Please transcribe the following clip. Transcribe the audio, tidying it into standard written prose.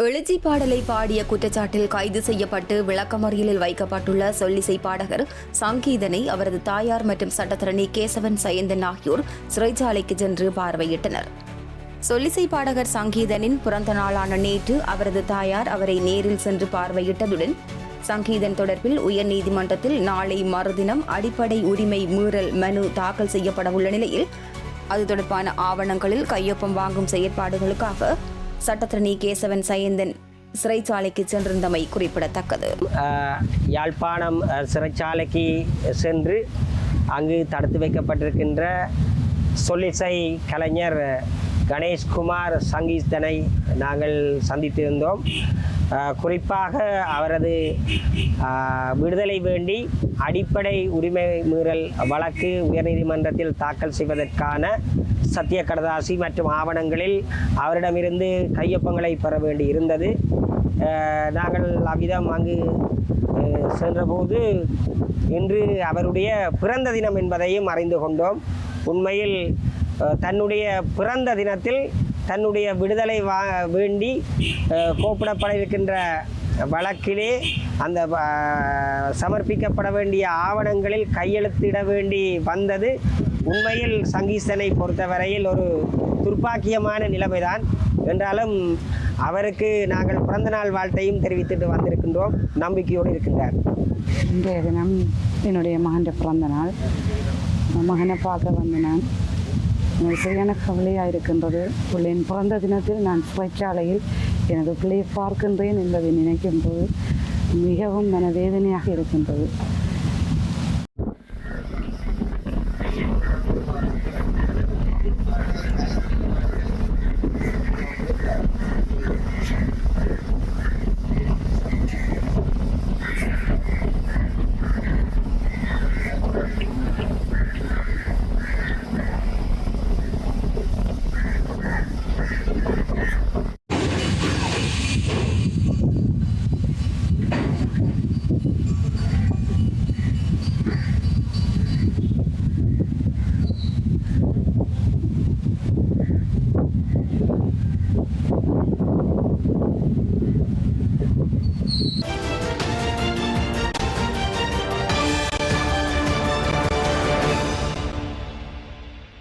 எழுச்சி பாடலை பாடிய குற்றச்சாட்டில் கைது செய்யப்பட்டு விளக்கமறியலில் வைக்கப்பட்டுள்ள சொல்லிசை பாடகர் சங்கீதனை அவரது தாயார் மற்றும் சட்டத்தரணி கேசவன் சயந்தன் ஆகியோர் சிறைச்சாலைக்கு சென்று பார்வையிட்டனர். சொல்லிசை பாடகர் சங்கீதனின் பிறந்த நாளான நேற்று அவரது தாயார் அவரை நேரில் சென்று பார்வையிட்டதுடன் சங்கீதன் தொடர்பில் உயர்நீதிமன்றத்தில் நாளை மறுதினம் அடிப்படை உரிமை மீறல் மனு தாக்கல் செய்யப்பட உள்ள நிலையில் அது தொடர்பான ஆவணங்களில் கையொப்பம் வாங்கும் செயற்பாடுகளுக்காக சட்டத்தரணி கேசவன் சயந்தன் சிறைச்சாலைக்கு சென்றிருந்தமை குறிப்பிடத்தக்கது. யாழ்ப்பாணம் சிறைச்சாலைக்கு சென்று அங்கு தடுத்து வைக்கப்பட்டிருக்கின்ற சொல்லிசை கலைஞர் கணேஷ்குமார் சங்கீதனை நாங்கள் சந்தித்திருந்தோம். குறிப்பாக அவரது விடுதலை வேண்டி அடிப்படை உரிமை மீறல் வழக்கு உயர்நீதிமன்றத்தில் தாக்கல் செய்வதற்கான சத்திய கடதாசி மற்றும் ஆவணங்களில் அவரிடமிருந்து கையொப்பங்களை பெற வேண்டி இருந்தது. நாங்கள் அவ்விதம் அங்கு சென்றபோது இன்று அவருடைய பிறந்த தினம் என்பதையும் அறிந்து கொண்டோம். உண்மையில் தன்னுடைய பிறந்த தினத்தில் தன்னுடைய விடுதலை வேண்டி கோப்பிடப்பட இருக்கின்ற வழக்கிலே அந்த சமர்ப்பிக்கப்பட வேண்டிய ஆவணங்களில் கையெழுத்திட வேண்டி வந்தது உண்மையில் சங்கீதனை பொறுத்தவரையில் ஒரு துர்ப்பாக்கியமான நிலைமைதான். என்றாலும் அவருக்கு நாங்கள் பிறந்த நாள் வாழ்த்தையும் தெரிவித்துட்டு வந்திருக்கின்றோம். நம்பிக்கையோடு இருக்கின்றார். இன்றைய தினம் என்னுடைய மகன் பிறந்த நாள். மகனை பார்க்க வந்த நான் சரியான கவலையாக இருக்கின்றது. பிள்ளையின் பிறந்த தினத்தில் நான் சிறைச்சாலையில் எனது பிள்ளையை பார்க்கின்றேன் என்பதை நினைக்கும் போது மிகவும் மனவேதனையாக இருக்கின்றது.